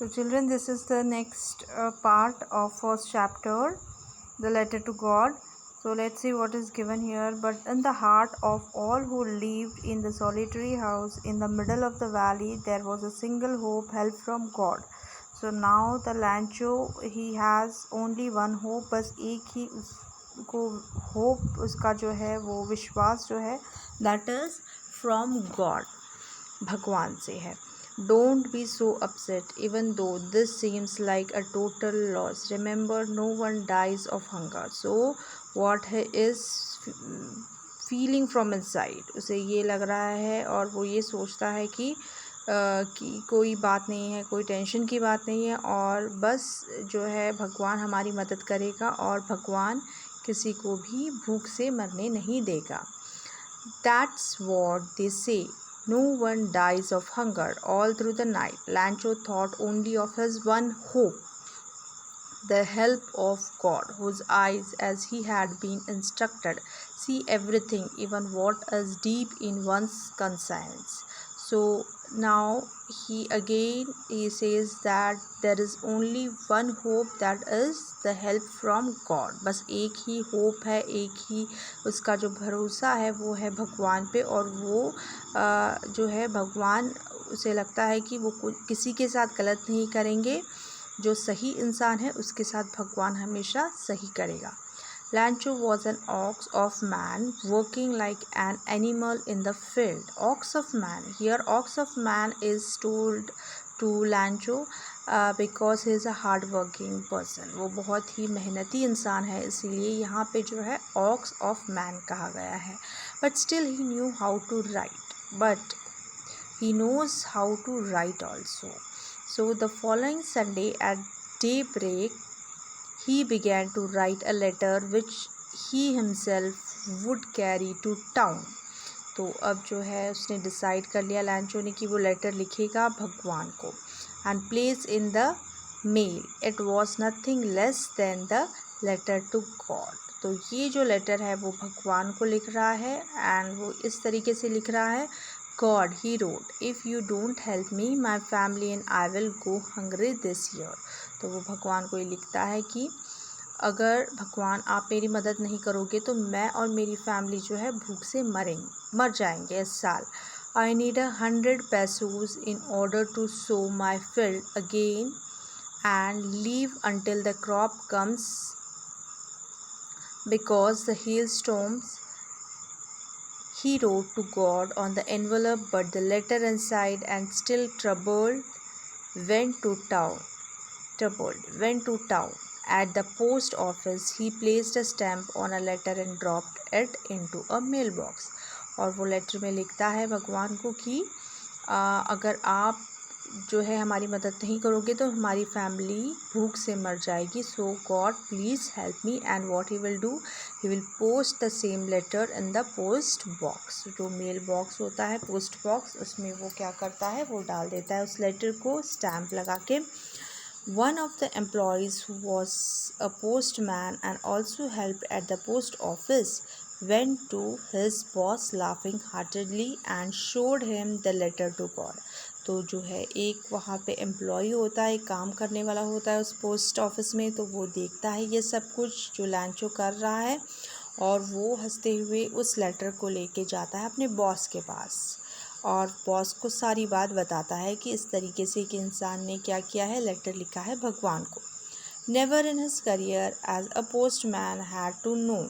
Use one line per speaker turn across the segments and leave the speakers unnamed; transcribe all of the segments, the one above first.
So children, this is the next part of first chapter, the letter to God. So let's see what is given here. But in the heart of all who lived in the solitary house in the middle of the valley, there was a single hope, help from God. So now the Lancho, he has only one hope, बस एक ही उसको hope उसका जो है वो विश्वास जो है that is from God, भगवान से है. Don't be so upset even though this seems like a total loss. Remember, no one dies of hunger. So what he is feeling from inside, उसे ये लग रहा है और वो ये सोचता है कि कोई बात नहीं है, कोई टेंशन की बात नहीं है और बस जो है भगवान हमारी मदद करेगा और भगवान किसी को भी भूख से मरने नहीं देगा. That's what they say. No one dies of hunger. All through the night, Lancho thought only of his one hope, the help of God, whose eyes, as he had been instructed, see everything, even what is deep in one's conscience. So now he says that there is only one hope, that is the help from God. बस एक ही hope है, एक ही उसका जो भरोसा है वो है भगवान पे और वो जो है भगवान उसे लगता है कि वो किसी के साथ गलत नहीं करेंगे. जो सही इंसान है उसके साथ भगवान हमेशा सही करेगा. Lancho was an ox of man, working like an animal in the field. Ox of man. Here, ox of man is told to Lancho because he is a hard-working person. वो बहुत ही मेहनती इंसान है, इसीलिए यहाँ पे जो है ox of man कहा गया है. But still he knew how to write. But he knows how to write also. So the following Sunday at daybreak, he began to write a letter which he himself would carry to town. तो अब जो है उसने decide कर लिया लैंचो ने कि वो लेटर लिखेगा भगवान को. And places in the mail, it was nothing less than the letter to God. तो ये जो लेटर है वो भगवान को लिख रहा है एंड वो इस तरीके से लिख रहा है. God, he wrote, if you don't help me, my family and I will go hungry this year. तो वो भगवान को ये लिखता है कि अगर भगवान आप मेरी मदद नहीं करोगे तो मैं और मेरी फैमिली जो है भूख से मर जाएंगे इस साल. I need 100 pesos in order to sow my field again and leave until the crop comes because the hailstorms. He wrote to God on the envelope, but the letter inside, and still troubled, went to town. At the post office, he placed a stamp on a letter and dropped it into a mailbox. और वो letter में लिखता है भगवान को कि अगर आप जो है हमारी मदद नहीं करोगे तो हमारी फैमिली भूख से मर जाएगी. So God please help me. And what he will do, he will post the same letter in the post box. जो मेल बॉक्स होता है पोस्ट बॉक्स, उसमें वो क्या करता है वो डाल देता है उस लेटर को स्टैम्प लगा के. One of the employees, who was a postman and also helped at the post office, went to his boss laughing heartedly and showed him the letter to God. तो जो है एक वहाँ पे एम्प्लॉई होता है, काम करने वाला होता है उस पोस्ट ऑफिस में, तो वो देखता है ये सब कुछ जो लैंचो कर रहा है और वो हंसते हुए उस लेटर को लेके जाता है अपने बॉस के पास और बॉस को सारी बात बताता है कि इस तरीके से एक इंसान ने क्या किया है, लेटर लिखा है भगवान को. Never in his career as a postman had to know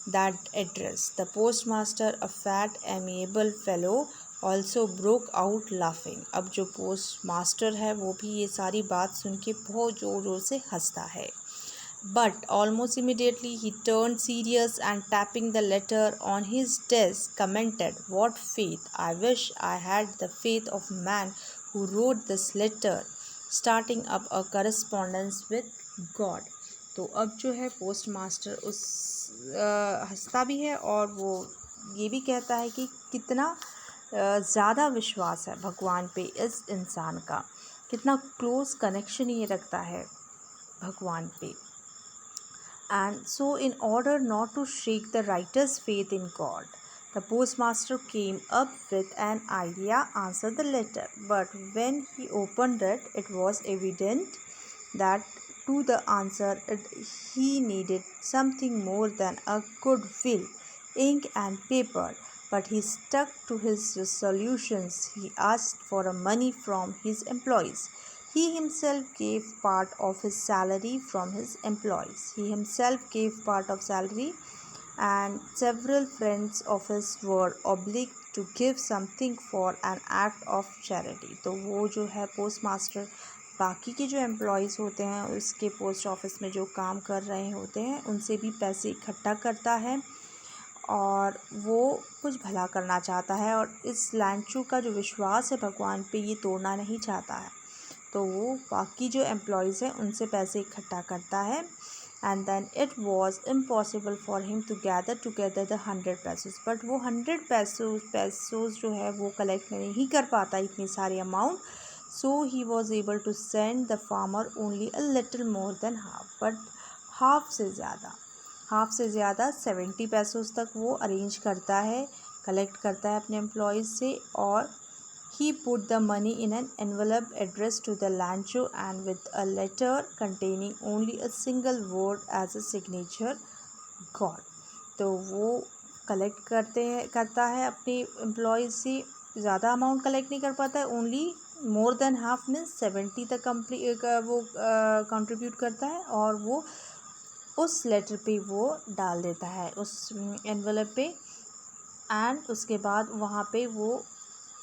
that address. The postmaster, a fat amiable fellow, also broke out laughing. अब जो पोस्ट मास्टर है वो भी ये सारी बात सुन के बहुत ज़ोर ज़ोर से हंसता है. But almost immediately he turned serious and tapping the letter on his desk commented, "What faith! I wish I had the faith of man who wrote this letter, starting up a correspondence with God." तो अब जो है post master उस हंसता भी है और वो ये भी कहता है कि कितना ज़्यादा विश्वास है भगवान पे इस इंसान का, कितना क्लोज कनेक्शन ये रखता है भगवान पे. And so, in order not to shake the writer's faith in God, The postmaster came up with an idea, answered the letter, but when he opened it, it was evident that to the answer he needed something more than a good will, ink and paper. But he stuck to his resolutions. He asked for money from his employees. He himself gave part of his salary from his employees. He himself gave part of salary, and several friends of his were obliged to give something for an act of charity. तो वो जो है post master बाकी के जो employees होते हैं उसके पोस्ट ऑफिस में जो काम कर रहे होते हैं उनसे भी पैसे इकट्ठा करता है और वो कुछ भला करना चाहता है, और इस लैंचो का जो विश्वास है भगवान पे ये तोड़ना नहीं चाहता है। तो वो बाकी जो एम्प्लॉयज़ हैं उनसे पैसे इकट्ठा करता है, and then it was impossible for him to gather together the 100 pesos, but वो 100 pesos जो है वो कलेक्ट नहीं कर पाता इतनी सारी amount. So he was able to send the farmer only a little more than half, but half से ज़्यादा 70 pesos तक वो अरेंज करता है, कलेक्ट करता है अपने एम्प्लॉयज़ से, और he put the money in an envelope addressed to the Lancho and with a letter containing only a single word as a signature, God. तो वो कलेक्ट करता है अपने एम्प्लॉयज़ से, ज़्यादा अमाउंट कलेक्ट नहीं कर पाता है, only more than half means 70 तक वो कंट्रीब्यूट करता है, और वो उस लेटर पे वो डाल देता है उस एनवेलप पे, एंड उसके बाद वहाँ पे वो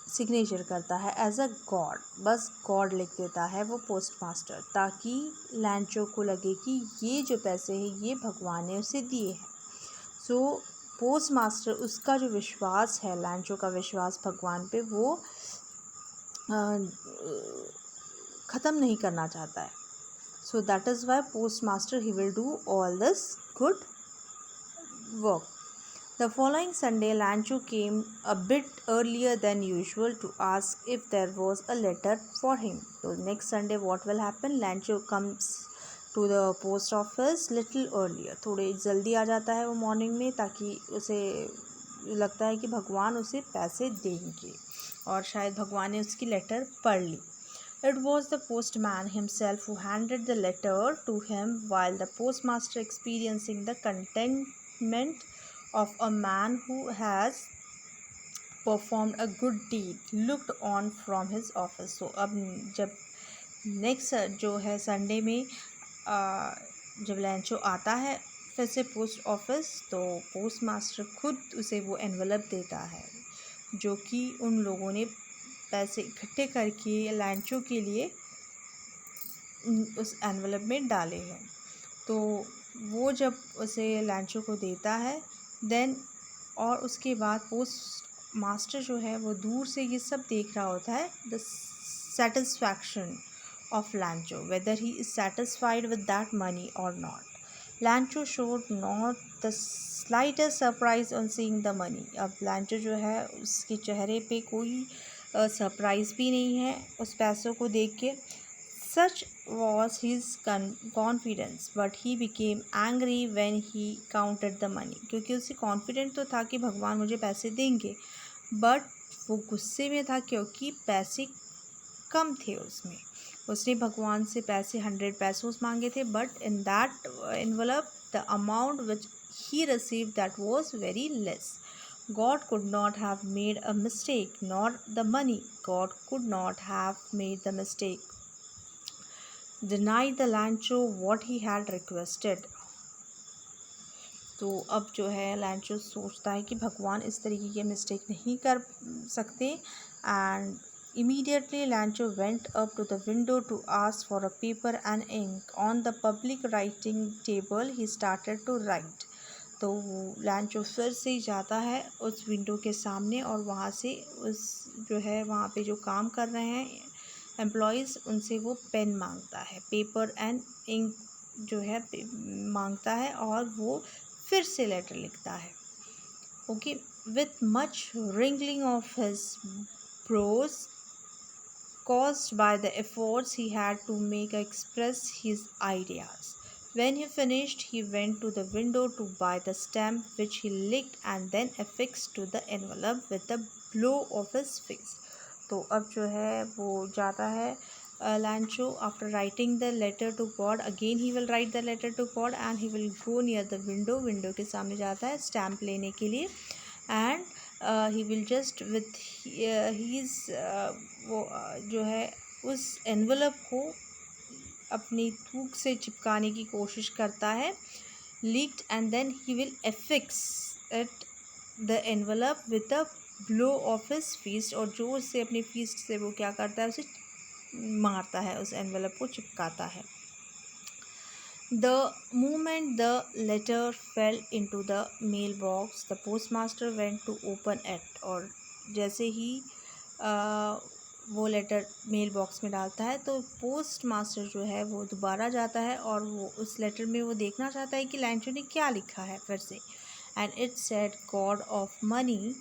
सिग्नेचर करता है एज अ गॉड, बस गॉड लिख देता है वो पोस्ट मास्टर, ताकि लैंचो को लगे कि ये जो पैसे हैं ये भगवान ने उसे दिए हैं. सो पोस्ट मास्टर उसका जो विश्वास है, लैंचो का विश्वास भगवान पे, वो ख़त्म नहीं करना चाहता है. So that is why post master he will do all this good work. The following Sunday, Lancho came a bit earlier than usual to ask if there was a letter for him. So next Sunday, what will happen? Lancho comes to the post office little earlier. थोड़े जल्दी आ जाता है वो morning में, ताकि उसे लगता है कि भगवान उसे पैसे देंगे, और शायद भगवान ने उसकी लेटर पढ़ ली. It was the postman himself who handed the letter to him, while the postmaster, experiencing the contentment of a man who has performed a good deed, looked on from his office. So अब जब next जो है Sunday में जब लैंचो आता है फिर से पोस्ट ऑफिस, तो पोस्ट मास्टर खुद उसे वो एनवलप देता है जो कि उन लोगों ने पैसे इकट्ठे करके लैंचो के लिए उस एनवलप में डाले हैं. तो वो जब उसे लैंचो को देता है देन, और उसके बाद पोस्ट मास्टर जो है वो दूर से ये सब देख रहा होता है, the satisfaction of Lencho, whether he is satisfied with that money और not. Lencho showed not the slightest surprise on seeing the money. अब लैंचो जो है उसके चेहरे पे कोई सरप्राइज़ भी नहीं है उस पैसों को देख के. Such was his confidence, but he became angry when he counted the money. क्योंकि उसे कॉन्फिडेंट तो था कि भगवान मुझे पैसे देंगे, बट वो गुस्से में था क्योंकि पैसे कम थे उसमें. उसने भगवान से पैसे 100 pesos मांगे थे, but in that envelope the amount which he received, that was very less. God could not have made a mistake, nor the money. God could not have made the mistake. Denied the Lancho what he had requested. तो अब जो है लैंचो सोचता है कि भगवान इस तरीके की मिस्टेक नहीं कर सकते, and immediately Lancho went up to the window to ask for a paper and ink. On the public writing table he started to write. तो लैंचो फिर से जाता है उस विंडो के सामने, और वहाँ से उस जो है वहाँ पे जो काम कर रहे हैं एम्प्लॉयज़ उनसे वो पेन मांगता है, पेपर एंड इंक जो है मांगता है, और वो फिर से लेटर लिखता है. Okay, with much wrinkling of his brows caused by the efforts he had to make express his ideas. When he finished, he went to the window to buy the stamp, which he licked and then affixed to the envelope with a blow of his fist. तो अब जो है वो जाता है Lancho. After writing the letter to God, again he will write the letter to God and he will go near the window. Window के सामने जाता है स्टैम्प लेने के लिए and he will just with his वो जो है उस एनवलप को अपनी थूक से चिपकाने की कोशिश करता है licked and then he will affix it the envelope with a blow of his fist और जो उससे अपनी फीस्ट से वो क्या करता है उसे मारता है उस एनवलप को चिपकाता है The moment the letter fell into the mailbox, the postmaster went to open it. और जैसे ही वो लेटर मेल बॉक्स में डालता है तो पोस्ट मास्टर जो है वो दोबारा जाता है और वो उस लेटर में वो देखना चाहता है कि लैंचो ने क्या लिखा है फिर से and it said God of money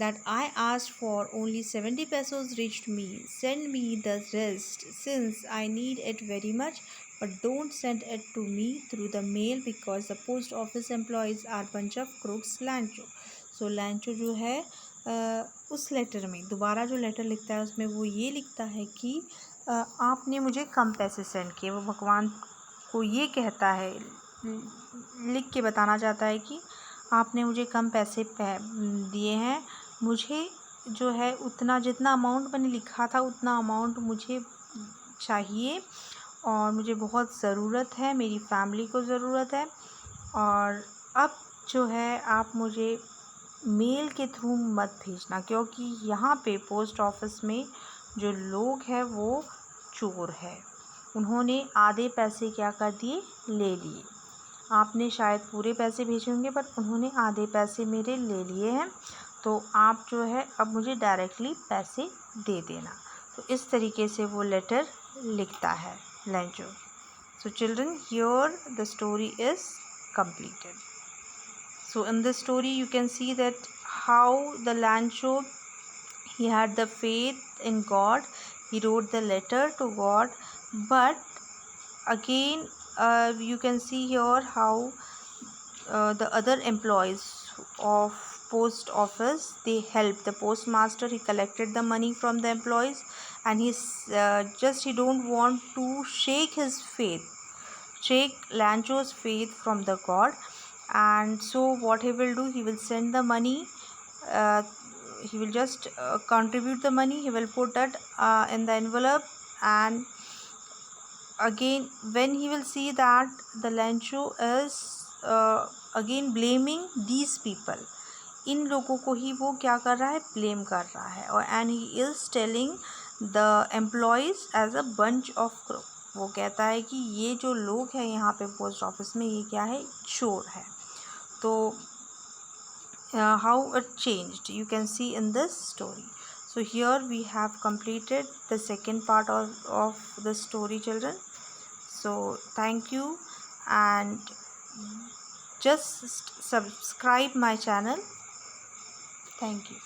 that I asked for only 70 pesos reached me. Send me the rest since I need it very much, but don't send it to me through the mail because the post office employees are bunch of crooks. Lancho. So Lancho जो है उस letter में दोबारा जो letter लिखता है उसमें वो ये लिखता है कि आपने मुझे कम पैसे सेंड किए. वो भगवान को ये कहता है लिख के बताना चाहता है कि आपने मुझे कम पैसे दिए हैं. मुझे जो है उतना जितना अमाउंट मैंने लिखा था उतना अमाउंट मुझे चाहिए और मुझे बहुत ज़रूरत है. मेरी फैमिली को ज़रूरत है और अब जो है आप मुझे मेल के थ्रू मत भेजना क्योंकि यहाँ पे पोस्ट ऑफिस में जो लोग हैं वो चोर है. उन्होंने आधे पैसे क्या कर दिए ले लिए. आपने शायद पूरे पैसे भेजे होंगे पर उन्होंने आधे पैसे मेरे ले लिए हैं तो आप जो है अब मुझे डायरेक्टली पैसे दे देना. तो इस तरीके से वो लेटर लिखता है लैंचो. So children here the story is completed. So in this story you can see that how the Lancho he had the faith in God. He wrote the letter to God, but again you can see here how the other employees of post office they helped the postmaster. He collected the money from the employees and he don't want to shake Lancho's faith from the God. And so what he will do, he will send the money, he will just contribute the money, he will put that in the envelope, and again when he will see that the Lancho is again blaming these people, इन लोगों को ही वो क्या कर रहा है blame कर रहा है और and he is telling the employees as a bunch of crook. वो कहता है कि ये जो लोग हैं यहाँ पे पोस्ट ऑफिस में ये क्या है चोर है. तो how it changed you can see in this story. So here we have completed the second part of the story, children. So thank you and just subscribe my channel. Thank you.